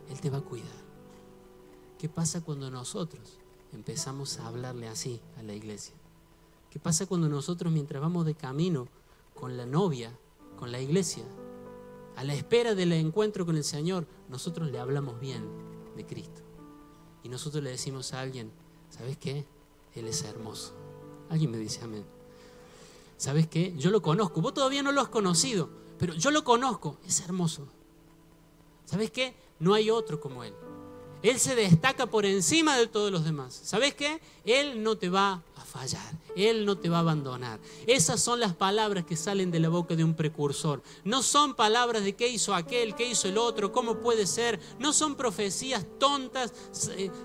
Speaker 1: Él te va a cuidar. ¿Qué pasa cuando nosotros empezamos a hablarle así a la iglesia? ¿Qué pasa cuando nosotros, mientras vamos de camino con la novia, con la iglesia, a la espera del encuentro con el Señor, nosotros le hablamos bien de Cristo? Y nosotros le decimos a alguien, ¿sabes qué? Él es hermoso. Alguien me dice amén. ¿Sabes qué? Yo lo conozco. Vos todavía no lo has conocido, pero yo lo conozco. Es hermoso. ¿Sabes qué? No hay otro como Él. Él se destaca por encima de todos los demás. ¿Sabes qué? Él no te va a fallar. Él no te va a abandonar. Esas son las palabras que salen de la boca de un precursor. No son palabras de qué hizo aquel, qué hizo el otro, cómo puede ser. No son profecías tontas,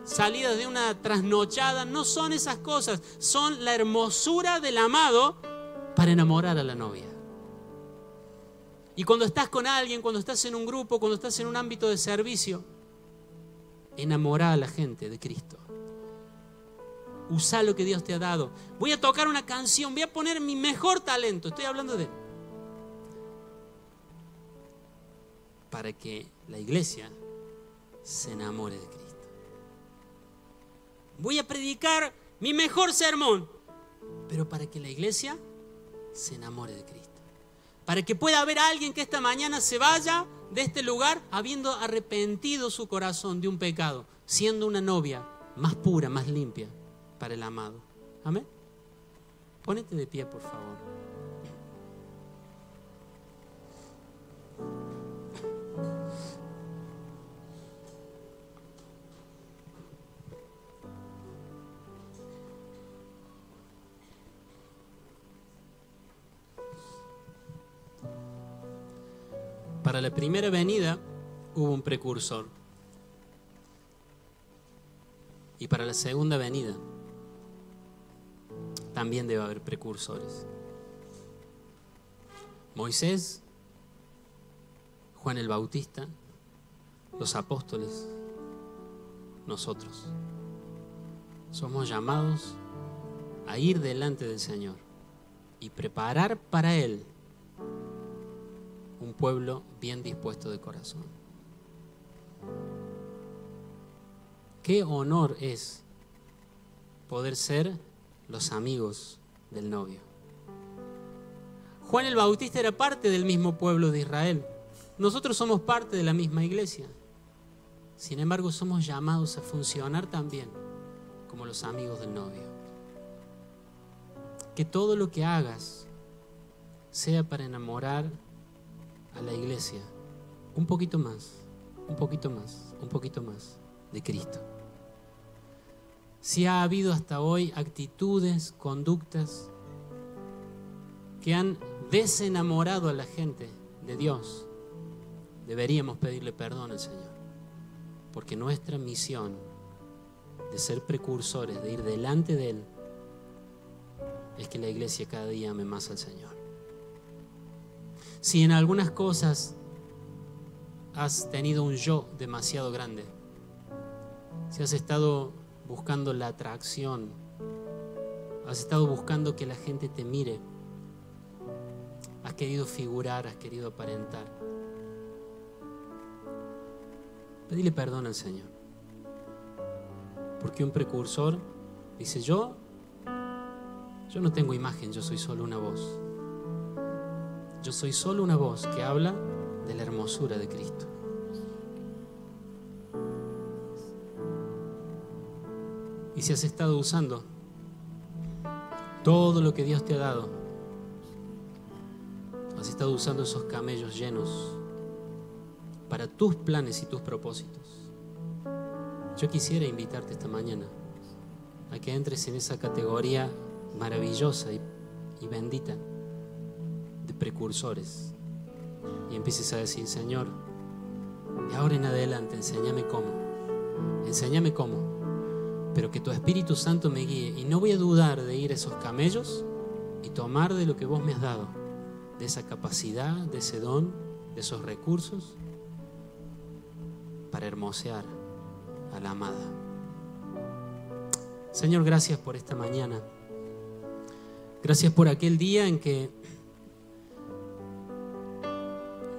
Speaker 1: salidas de una trasnochada. No son esas cosas. Son la hermosura del amado para enamorar a la novia. Y cuando estás con alguien, cuando estás en un grupo, cuando estás en un ámbito de servicio, enamorá a la gente de Cristo. Usá lo que Dios te ha dado. Voy a tocar una canción, voy a poner mi mejor talento. Estoy hablando de Él. Para que la iglesia se enamore de Cristo. Voy a predicar mi mejor sermón, pero para que la iglesia se enamore de Cristo. Para que pueda haber alguien que esta mañana se vaya de este lugar habiendo arrepentido su corazón de un pecado, siendo una novia más pura, más limpia para el amado. Amén. Pónete de pie, por favor. Para la primera venida hubo un precursor. Y para la segunda venida también debe haber precursores. Moisés, Juan el Bautista, los apóstoles, nosotros. Somos llamados a ir delante del Señor y preparar para Él un pueblo bien dispuesto de corazón. Qué honor es poder ser los amigos del novio. Juan el Bautista era parte del mismo pueblo de Israel. Nosotros somos parte de la misma iglesia. Sin embargo, somos llamados a funcionar también como los amigos del novio. Que todo lo que hagas sea para enamorar a la iglesia un poquito más, un poquito más, un poquito más de Cristo. Si ha habido hasta hoy actitudes, conductas que han desenamorado a la gente de Dios, deberíamos pedirle perdón al Señor, porque nuestra misión de ser precursores, de ir delante de Él, es que la iglesia cada día ame más al Señor. Si en algunas cosas has tenido un yo demasiado grande, si has estado buscando la atracción, has estado buscando que la gente te mire, has querido figurar, has querido aparentar, pedile perdón al Señor. Porque un precursor dice, yo no tengo imagen, yo soy solo una voz. Yo soy solo una voz que habla de la hermosura de Cristo. Y si has estado usando todo lo que Dios te ha dado, has estado usando esos camellos llenos para tus planes y tus propósitos, yo quisiera invitarte esta mañana a que entres en esa categoría maravillosa y bendita de precursores, y empieces a decir: Señor, de ahora en adelante enséñame cómo, pero que tu Espíritu Santo me guíe, y no voy a dudar de ir a esos camellos y tomar de lo que vos me has dado, de esa capacidad, de ese don, de esos recursos, para hermosear a la amada. Señor, gracias por esta mañana. Gracias por aquel día en que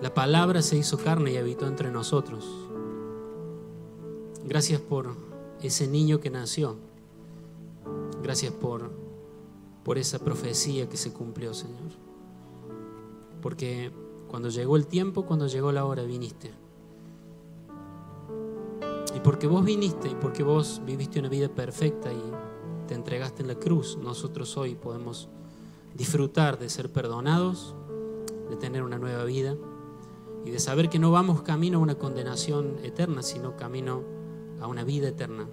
Speaker 1: la palabra se hizo carne y habitó entre nosotros. Gracias por ese niño que nació. Gracias por esa profecía que se cumplió, Señor. Porque cuando llegó el tiempo, cuando llegó la hora, viniste. Y porque vos viniste y porque vos viviste una vida perfecta y te entregaste en la cruz, nosotros hoy podemos disfrutar de ser perdonados, de tener una nueva vida y de saber que no vamos camino a una condenación eterna, sino camino a una vida eterna.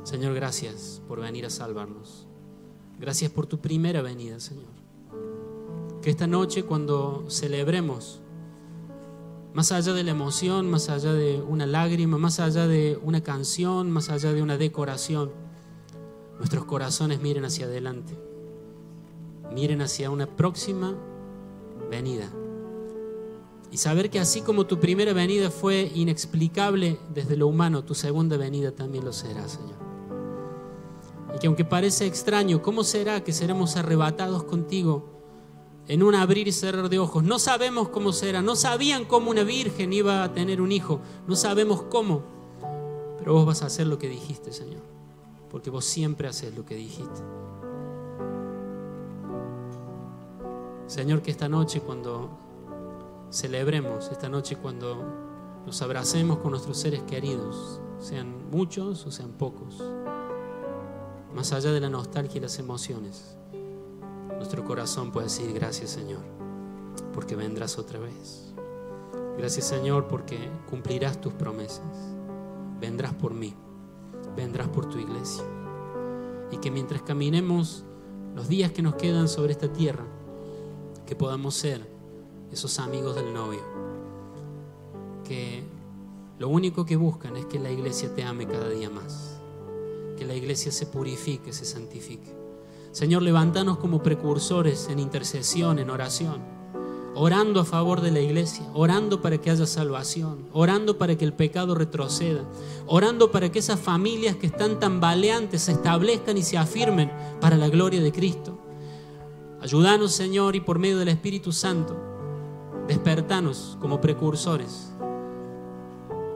Speaker 1: Señor, gracias por venir a salvarnos. Gracias por tu primera venida, Señor. Que esta noche, cuando celebremos, más allá de la emoción, más allá de una lágrima, más allá de una canción, más allá de una decoración, nuestros corazones miren hacia adelante, miren hacia una próxima venida. Y saber que así como tu primera venida fue inexplicable desde lo humano, tu segunda venida también lo será, Señor. Y que aunque parece extraño, ¿cómo será que seremos arrebatados contigo en un abrir y cerrar de ojos? No sabemos cómo será, no sabían cómo una virgen iba a tener un hijo, no sabemos cómo, pero vos vas a hacer lo que dijiste, Señor, porque vos siempre haces lo que dijiste. Señor, que esta noche cuando celebremos, esta noche cuando nos abracemos con nuestros seres queridos, sean muchos o sean pocos, más allá de la nostalgia y las emociones, nuestro corazón puede decir: gracias, Señor, porque vendrás otra vez. Gracias, Señor, porque cumplirás tus promesas. Vendrás por mí, vendrás por tu iglesia. Y que mientras caminemos los días que nos quedan sobre esta tierra, que podamos ser esos amigos del novio, que lo único que buscan es que la iglesia te ame cada día más, que la iglesia se purifique, se santifique. Señor, levántanos como precursores en intercesión, en oración, orando a favor de la iglesia, orando para que haya salvación, orando para que el pecado retroceda, orando para que esas familias que están tambaleantes se establezcan y se afirmen para la gloria de Cristo. Ayúdanos, Señor, y por medio del Espíritu Santo, despertanos como precursores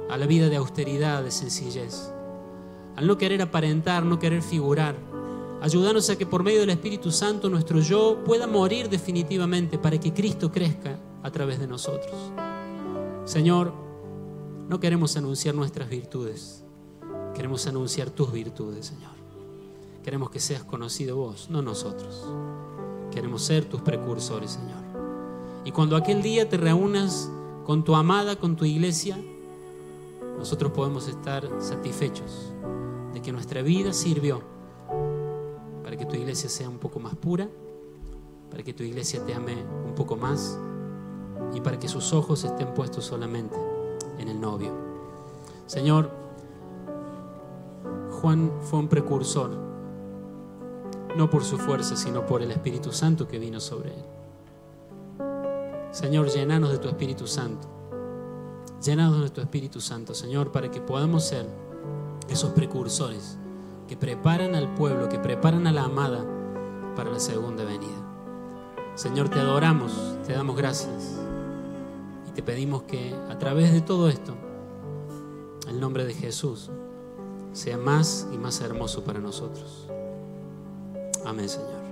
Speaker 1: a la vida de austeridad, de sencillez, al no querer aparentar, no querer figurar. Ayúdanos a que por medio del Espíritu Santo nuestro yo pueda morir definitivamente para que Cristo crezca a través de nosotros. Señor, no queremos anunciar nuestras virtudes, queremos anunciar tus virtudes, Señor. Queremos que seas conocido vos, no nosotros. Queremos ser tus precursores, Señor. Y cuando aquel día te reúnas con tu amada, con tu iglesia, nosotros podemos estar satisfechos de que nuestra vida sirvió para que tu iglesia sea un poco más pura, para que tu iglesia te ame un poco más y para que sus ojos estén puestos solamente en el novio. Señor, Juan fue un precursor, no por su fuerza, sino por el Espíritu Santo que vino sobre él. Señor, llénanos de tu Espíritu Santo. Llénanos de tu Espíritu Santo, Señor, para que podamos ser esos precursores que preparan al pueblo, que preparan a la amada para la segunda venida. Señor, te adoramos, te damos gracias y te pedimos que a través de todo esto, el nombre de Jesús sea más y más hermoso para nosotros. Amén, Señor.